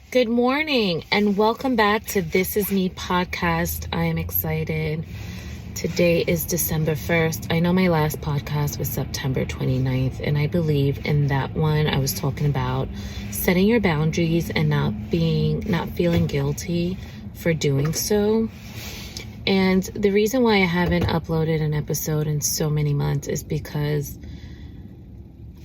Good morning and welcome back to This Is Me podcast. I am excited. Today is December 1st. I know my last podcast was September 29th, and I believe in that one I was talking about setting your boundaries and not feeling guilty for doing so. And the reason why I haven't uploaded an episode in so many months is because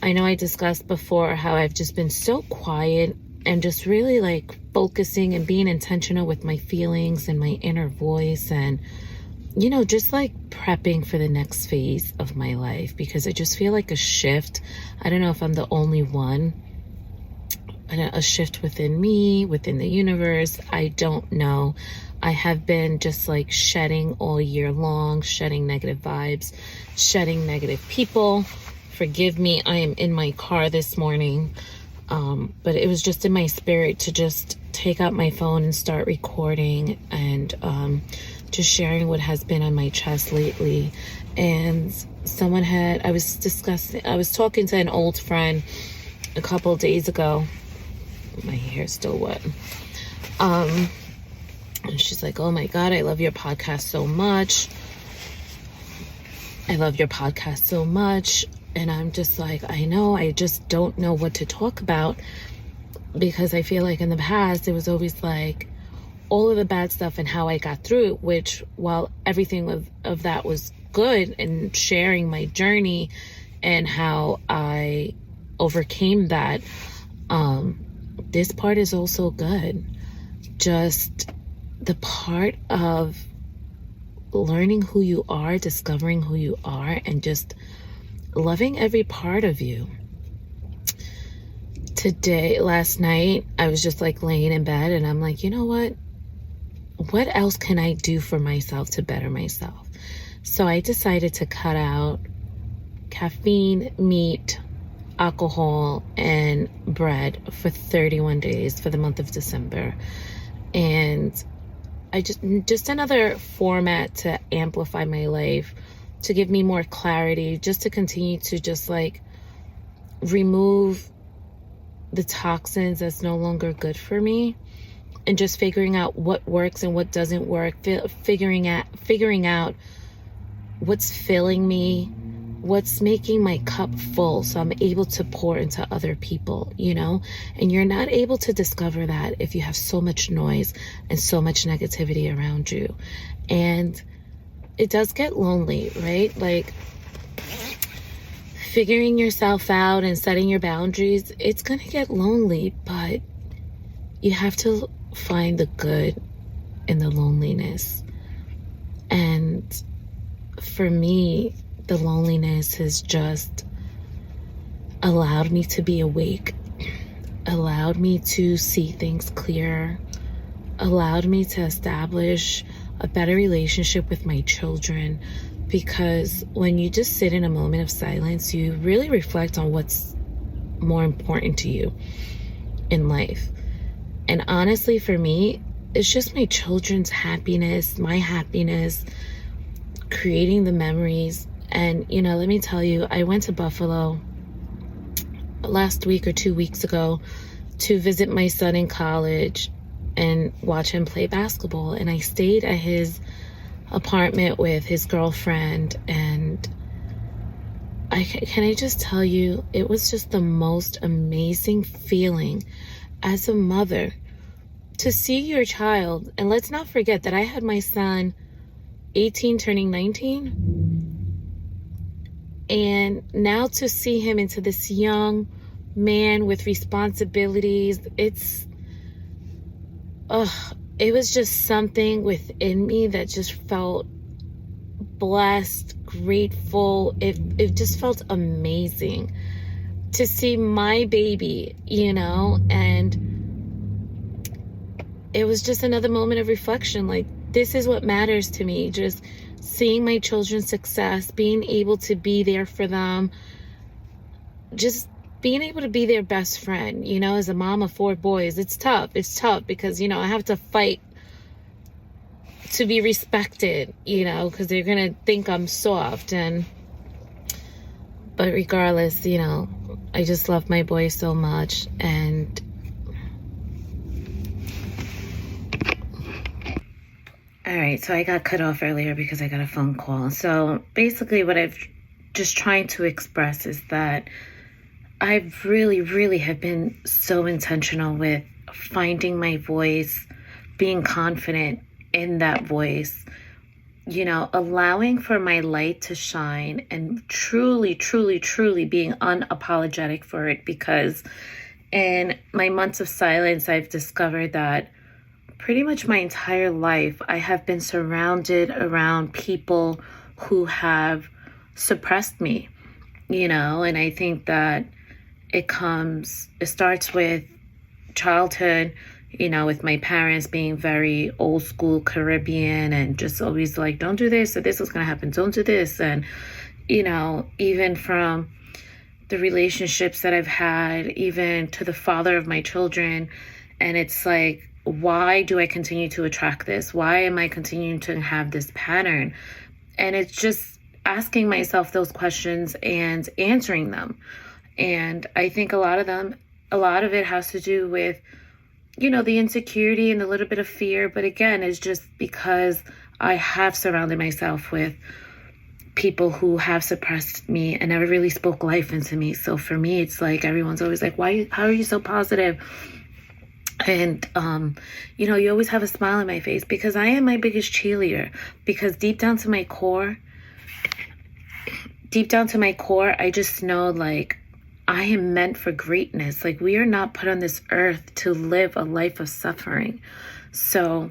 I know I discussed before how I've just been so quiet and just really focusing and being intentional with my feelings and my inner voice and, just prepping for the next phase of my life, because I just feel like a shift. I don't know if I'm the only one. A shift within me, within the universe. I don't know. I have been just shedding all year long, shedding negative vibes, shedding negative people. Forgive me, I am in my car this morning. But it was just in my spirit to just take out my phone and start recording and just sharing what has been on my chest lately. And I was talking to an old friend a couple days ago. My hair's still wet. And she's like, "Oh my God, I love your podcast so much. I love your podcast so much." And I'm just like, I know, I just don't know what to talk about, because I feel like in the past, it was always all of the bad stuff and how I got through it, which while everything of that was good, and sharing my journey and how I overcame that, this part is also good. Just the part of learning who you are, discovering who you are, and just loving every part of you. Last night, I was just laying in bed and I'm like, you know what? What else can I do for myself to better myself? So I decided to cut out caffeine, meat, alcohol, and bread for 31 days for the month of December. And I just another format to amplify my life, to give me more clarity, just to continue to just remove the toxins that's no longer good for me, and just figuring out what works and what doesn't work, figuring out what's filling me, what's making my cup full so I'm able to pour into other people, and you're not able to discover that if you have so much noise and so much negativity around you. And it does get lonely, right? Figuring yourself out and setting your boundaries, it's going to get lonely, but you have to find the good in the loneliness. And for me, the loneliness has just allowed me to be awake, allowed me to see things clearer, allowed me to establish a better relationship with my children, because when you just sit in a moment of silence, you really reflect on what's more important to you in life. And honestly, for me, it's just my children's happiness, my happiness, creating the memories. And, let me tell you, I went to Buffalo last week or 2 weeks ago to visit my son in college and watch him play basketball. And I stayed at his apartment with his girlfriend. And can I just tell you, it was just the most amazing feeling as a mother to see your child. And let's not forget that I had my son 18 turning 19. And now to see him into this young man with responsibilities, it was just something within me that just felt blessed, grateful. It just felt amazing to see my baby, and it was just another moment of reflection. This is what matters to me. Just seeing my children's success, being able to be there for them, just being able to be their best friend, as a mom of 4 boys. It's tough because, I have to fight to be respected, because they're going to think I'm soft. But regardless, I just love my boy so much. And All right, so I got cut off earlier because I got a phone call. So basically what I've just trying to express is that I really have been so intentional with finding my voice, being confident in that voice, allowing for my light to shine and truly being unapologetic for it, because in my months of silence, I've discovered that pretty much my entire life, I have been surrounded around people who have suppressed me, and I think that it starts with childhood, with my parents being very old school Caribbean and just always like, don't do this, or this is going to happen, don't do this. And, even from the relationships that I've had, even to the father of my children. And it's like, why do I continue to attract this? Why am I continuing to have this pattern? And it's just asking myself those questions and answering them. And I think a lot of it has to do with, the insecurity and a little bit of fear. But again, it's just because I have surrounded myself with people who have suppressed me and never really spoke life into me. So for me, it's like everyone's always like, how are you so positive? And, you always have a smile on my face because I am my biggest cheerleader, because deep down to my core, I just know like I am meant for greatness. Like we are not put on this earth to live a life of suffering. So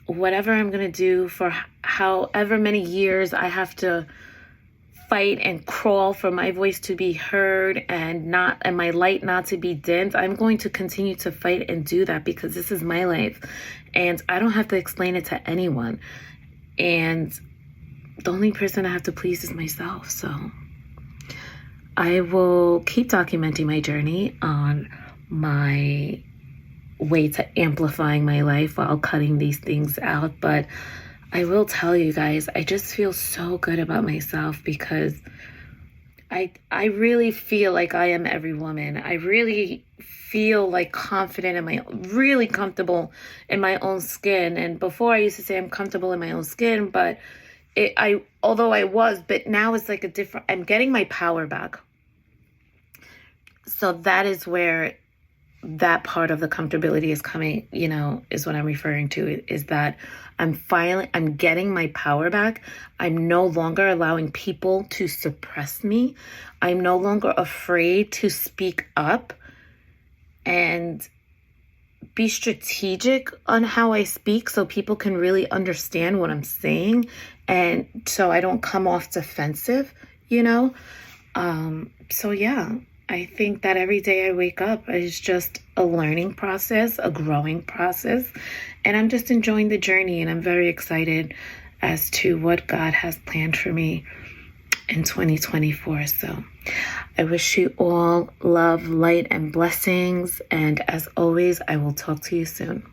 whatever I'm going to do for however many years I have to fight and crawl for my voice to be heard and my light not to be dimmed, I'm going to continue to fight and do that, because this is my life and I don't have to explain it to anyone. And the only person I have to please is myself. So I will keep documenting my journey on my way to amplifying my life while cutting these things out. But I will tell you guys, I just feel so good about myself, because I really feel like I am every woman. I really feel like confident really comfortable in my own skin. And before I used to say I'm comfortable in my own skin, but although I was, but now it's like I'm getting my power back. So that is where that part of the comfortability is coming, is what I'm referring to, is that I'm getting my power back. I'm no longer allowing people to suppress me. I'm no longer afraid to speak up and be strategic on how I speak so people can really understand what I'm saying. And so I don't come off defensive, So yeah, I think that every day I wake up is just a learning process, a growing process, and I'm just enjoying the journey, and I'm very excited as to what God has planned for me in 2024. So I wish you all love, light, and blessings, and as always, I will talk to you soon.